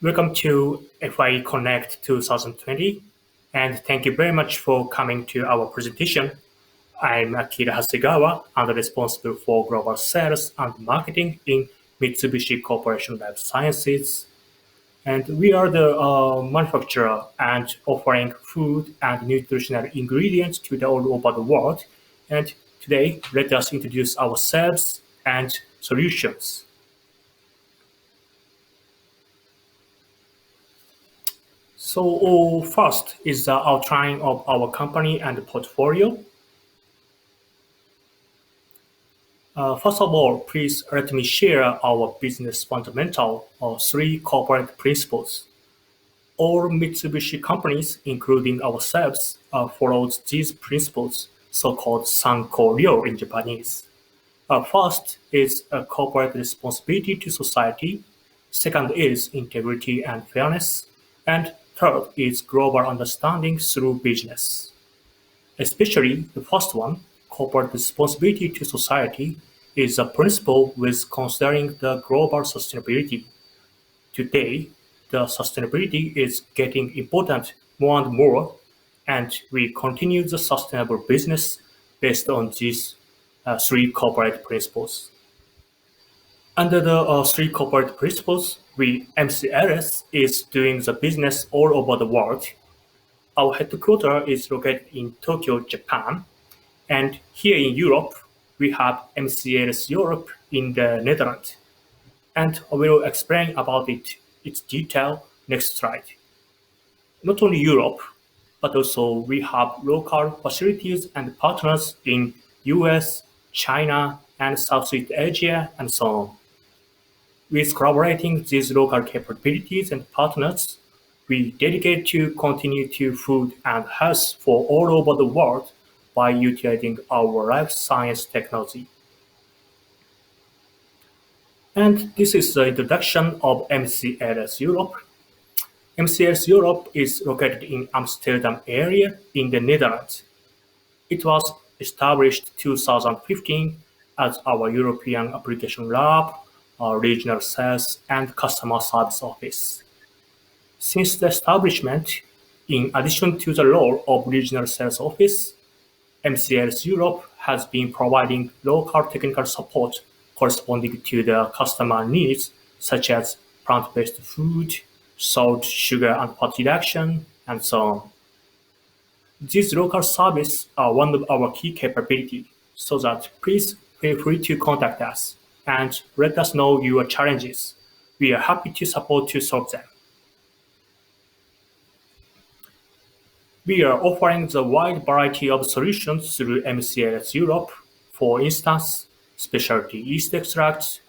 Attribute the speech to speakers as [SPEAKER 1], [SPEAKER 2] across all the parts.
[SPEAKER 1] Welcome to FI Connect 2020, and thank you very much for coming to our presentation. I'm Akira Hasegawa, and responsible for global sales and marketing in Mitsubishi Corporation Life Sciences. And we are the manufacturer and offering food and nutritional ingredients to the all over the world. And today, let us introduce ourselves and solutions. So first is the outline of our company and portfolio. First of all, please let me share our business fundamental or three corporate principles. All Mitsubishi companies, including ourselves, follows these principles, so-called Sanko-ryo in Japanese. First is a corporate responsibility to society. Second is integrity and fairness. And third is global understanding through business. Especially the first one, corporate responsibility to society, is a principle with considering the global sustainability. Today, the sustainability is getting important more and more, and we continue the sustainable business based on these three corporate principles. Under the three corporate principles, MCLS is doing the business all over the world. Our headquarters is located in Tokyo, Japan, and here in Europe, we have MCLS Europe in the Netherlands. And I will explain about its detail next slide. Not only Europe, but also we have local facilities and partners in US, China, and Southeast Asia, and so on. With collaborating these local capabilities and partners, we dedicate to continue to food and health for all over the world by utilizing our life science technology. And this is the introduction of MCLS Europe. MCLS Europe is located in Amsterdam area in the Netherlands. It was established 2015 as our European application lab, our regional sales and customer service office. Since the establishment, in addition to the role of regional sales office, MCLS Europe has been providing local technical support corresponding to the customer needs, such as plant-based food, salt, sugar, and fat reduction, and so on. These local services are one of our key capabilities, so that please feel free to contact us and let us know your challenges. We are happy to support to solve them. We are offering the wide variety of solutions through MCLS Europe, for instance, specialty yeast extracts,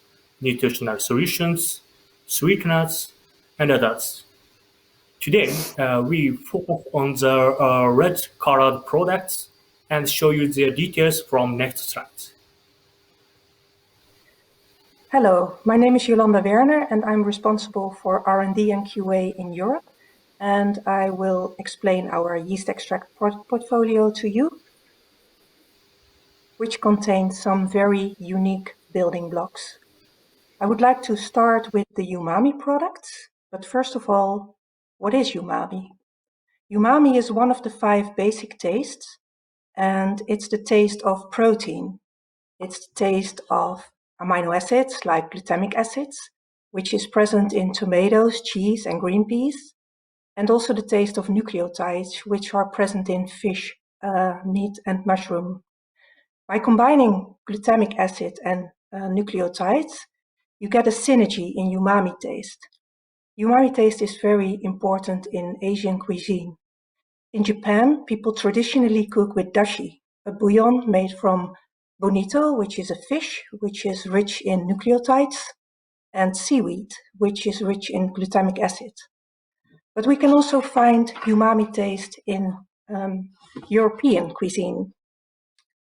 [SPEAKER 1] nutritional solutions, sweeteners, and others. Today, we focus on the red-colored products and show you their details from next slide.
[SPEAKER 2] Hello, my name is Jolanda Werner and I'm responsible for R&D and QA in Europe. And I will explain our yeast extract portfolio to you, which contains some very unique building blocks. I would like to start with the Umami products, but first of all, what is Umami? Umami is one of the 5 basic tastes, and it's the taste of protein. It's the taste of amino acids like glutamic acids, which is present in tomatoes, cheese, and green peas, and also the taste of nucleotides, which are present in fish, meat, and mushroom. By combining glutamic acid and nucleotides, you get a synergy in umami taste. Umami taste is very important in Asian cuisine. In Japan, people traditionally cook with dashi, a bouillon made from bonito, which is a fish, which is rich in nucleotides, and seaweed, which is rich in glutamic acid. But we can also find umami taste in European cuisine.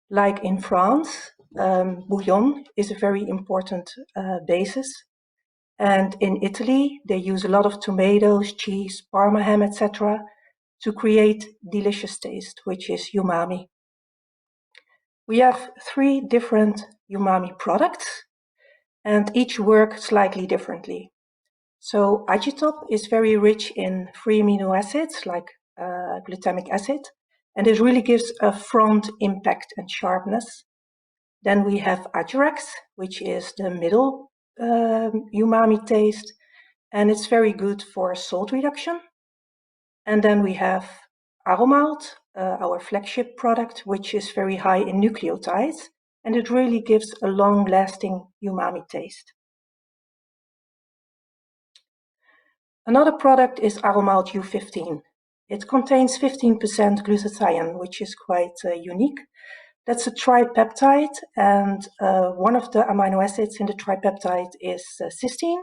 [SPEAKER 2] Like in France, bouillon is a very important basis. And in Italy, they use a lot of tomatoes, cheese, Parma ham, etc. to create delicious taste, which is umami. We have 3 different umami products, and each work slightly differently. So Agitop is very rich in free amino acids like glutamic acid, and it really gives a front impact and sharpness. Then we have Ajurex, which is the middle umami taste, and it's very good for salt reduction. And then we have Aromalt, our flagship product, which is very high in nucleotides, and it really gives a long-lasting umami taste. Another product is Aromalt U15. It contains 15% glutathione, which is quite unique. That's a tripeptide, and one of the amino acids in the tripeptide is cysteine,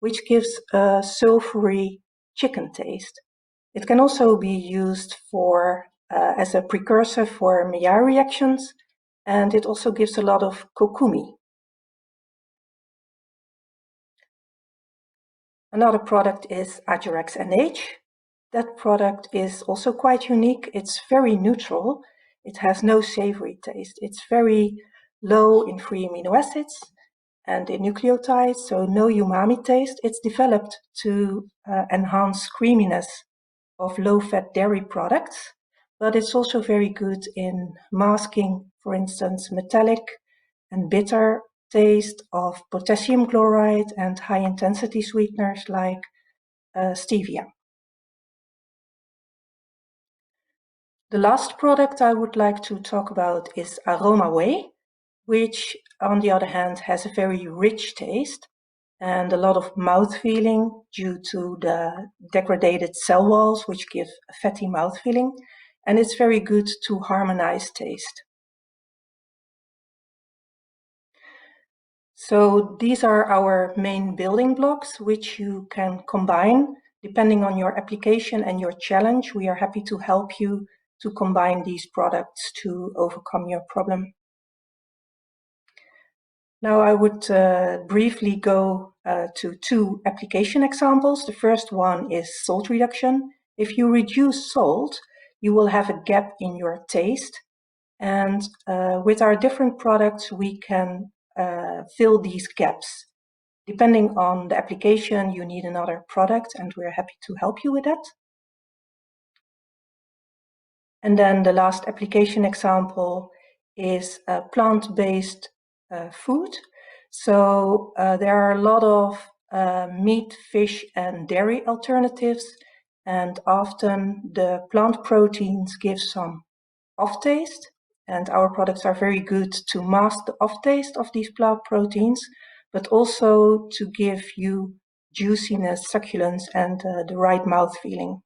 [SPEAKER 2] which gives a sulfury chicken taste. It can also be used for as a precursor for Maillard reactions, and it also gives a lot of kokumi. Another product is Ajurex NH. That product is also quite unique. It's very neutral. It has no savory taste. It's very low in free amino acids and in nucleotides, so no umami taste. It's developed to enhance creaminess of low-fat dairy products, but it's also very good in masking, for instance, metallic and bitter taste of potassium chloride and high-intensity sweeteners like stevia. The last product I would like to talk about is Aroma Whey, which on the other hand has a very rich taste and a lot of mouthfeeling due to the degraded cell walls, which give a fatty mouthfeeling, and it's very good to harmonize taste. So these are our main building blocks, which you can combine depending on your application and your challenge. We are happy to help you to combine these products to overcome your problem. Now I would briefly go to two application examples. The first one is salt reduction. If you reduce salt, you will have a gap in your taste. And with our different products, we can fill these gaps. Depending on the application, you need another product, and we're happy to help you with that. And then the last application example is plant-based food. So there are a lot of meat, fish, and dairy alternatives, and often the plant proteins give some off-taste, and our products are very good to mask the off-taste of these plant proteins, but also to give you juiciness, succulence, and the right mouth feeling.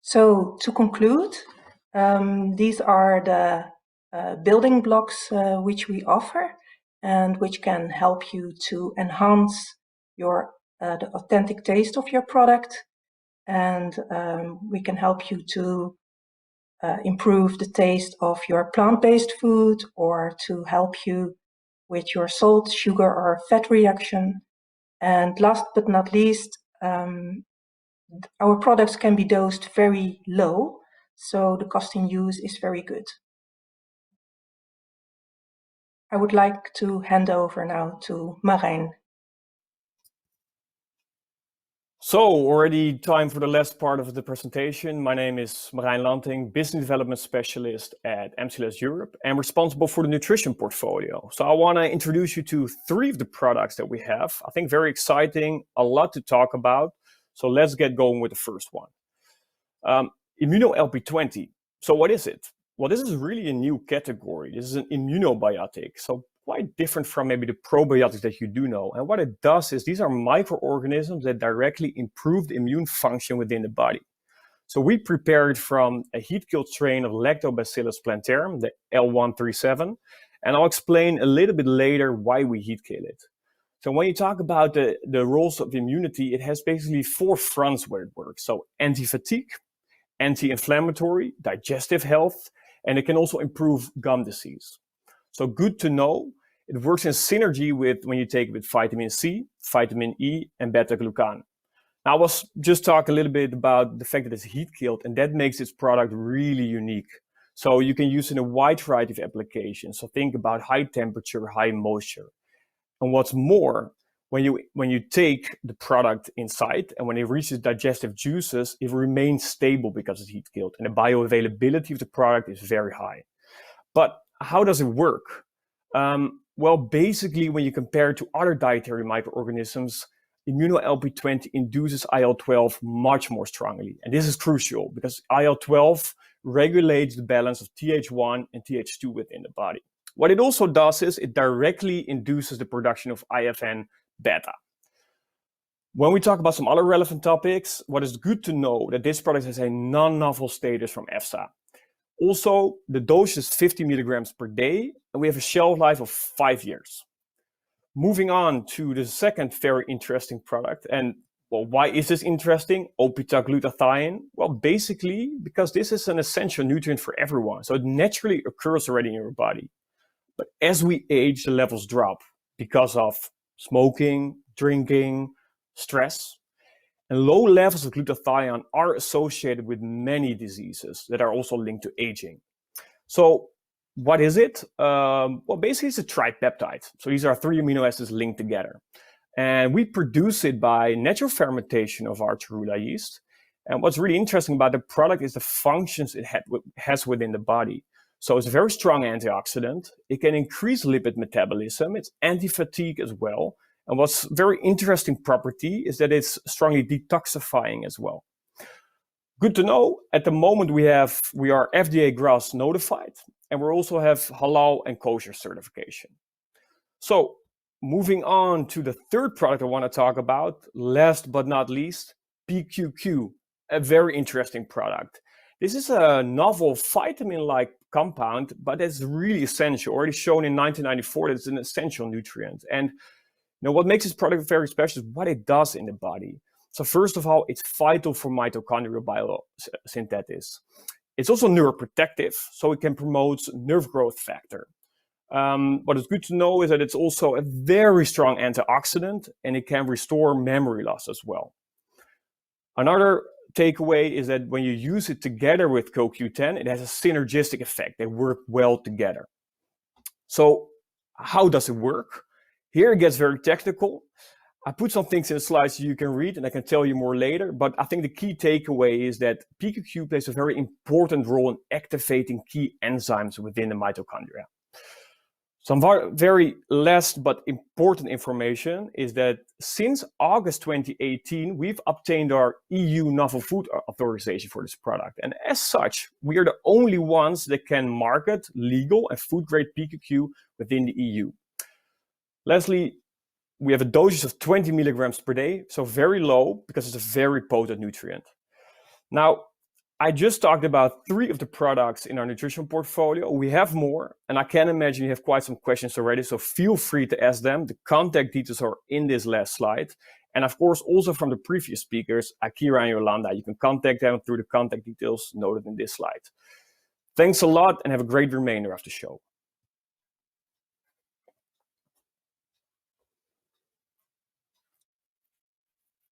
[SPEAKER 2] So to conclude, these are the building blocks which we offer and which can help you to enhance your the authentic taste of your product, and we can help you to improve the taste of your plant-based food or to help you with your salt, sugar, or fat reaction. And last but not least, our products can be dosed very low, so the cost in use is very good. I would like to hand over now to Marijn.
[SPEAKER 3] So already time for the last part of the presentation. My name is Marijn Lanting, Business Development Specialist at MCLS Europe and responsible for the nutrition portfolio. So I want to introduce you to three of the products that we have. I think very exciting, a lot to talk about. So let's get going with the first one. Immuno LP20. So what is it? Well, this is really a new category. This is an immunobiotic. So quite different from maybe the probiotics that you do know. And what it does is these are microorganisms that directly improve the immune function within the body. So we prepared from a heat-killed strain of Lactobacillus plantarum, the L137, and I'll explain a little bit later why we heat-kill it. So when you talk about the roles of immunity, it has basically four fronts where it works. So anti-fatigue, anti-inflammatory, digestive health, and it can also improve gum disease. So good to know, it works in synergy with when you take it with vitamin C, vitamin E, and beta-glucan. Now I was just talk a little bit about the fact that it's heat-killed, and that makes this product really unique. So you can use it in a wide variety of applications. So think about high temperature, high moisture. And what's more, when you take the product inside and when it reaches digestive juices, it remains stable because it's heat killed, and the bioavailability of the product is very high. But how does it work? Well, basically, when you compare it to other dietary microorganisms, immuno-LP20 induces IL-12 much more strongly. And this is crucial because IL-12 regulates the balance of Th1 and Th2 within the body. What it also does is it directly induces the production of IFN beta. When we talk about some other relevant topics, what is good to know that this product has a non-novel status from EFSA. Also, the dose is 50 milligrams per day, and we have a shelf life of 5 years. Moving on to the second very interesting product, and well, why is this interesting? Opitaglutathione. Well, basically because this is an essential nutrient for everyone, so it naturally occurs already in your body. But as we age, the levels drop because of smoking, drinking, stress. And low levels of glutathione are associated with many diseases that are also linked to aging. So what is it? Well, basically it's a tripeptide. So these are 3 amino acids linked together. And we produce it by natural fermentation of our Torula yeast. And what's really interesting about the product is the functions it has within the body. So it's a very strong antioxidant. It can increase lipid metabolism. It's anti-fatigue as well. And what's very interesting property is that it's strongly detoxifying as well. Good to know, at the moment we are FDA GRAS notified, and we also have halal and kosher certification. So moving on to the third product I want to talk about, last but not least, PQQ, a very interesting product. This is a novel vitamin-like compound, but it's really essential, already shown in 1994 that it's an essential nutrient. And what makes this product very special is what it does in the body. So first of all, it's vital for mitochondrial biosynthesis. It's also neuroprotective, so it can promote nerve growth factor. What is good to know is that it's also a very strong antioxidant, and it can restore memory loss as well. Another takeaway is that when you use it together with CoQ10, it has a synergistic effect. They work well together. So how does it work? Here it gets very technical. I put some things in the slides so you can read, and I can tell you more later, but I think the key takeaway is that PQQ plays a very important role in activating key enzymes within the mitochondria. Some very last but important information is that since August 2018, we've obtained our EU novel food authorization for this product. And as such, we are the only ones that can market legal and food-grade PQQ within the EU. Lastly, we have a dosage of 20 milligrams per day, so very low because it's a very potent nutrient. Now, I just talked about 3 of the products in our nutrition portfolio. We have more, and I can imagine you have quite some questions already, so feel free to ask them. The contact details are in this last slide. And of course, also from the previous speakers, Akira and Yolanda, you can contact them through the contact details noted in this slide. Thanks a lot and have a great remainder of the show.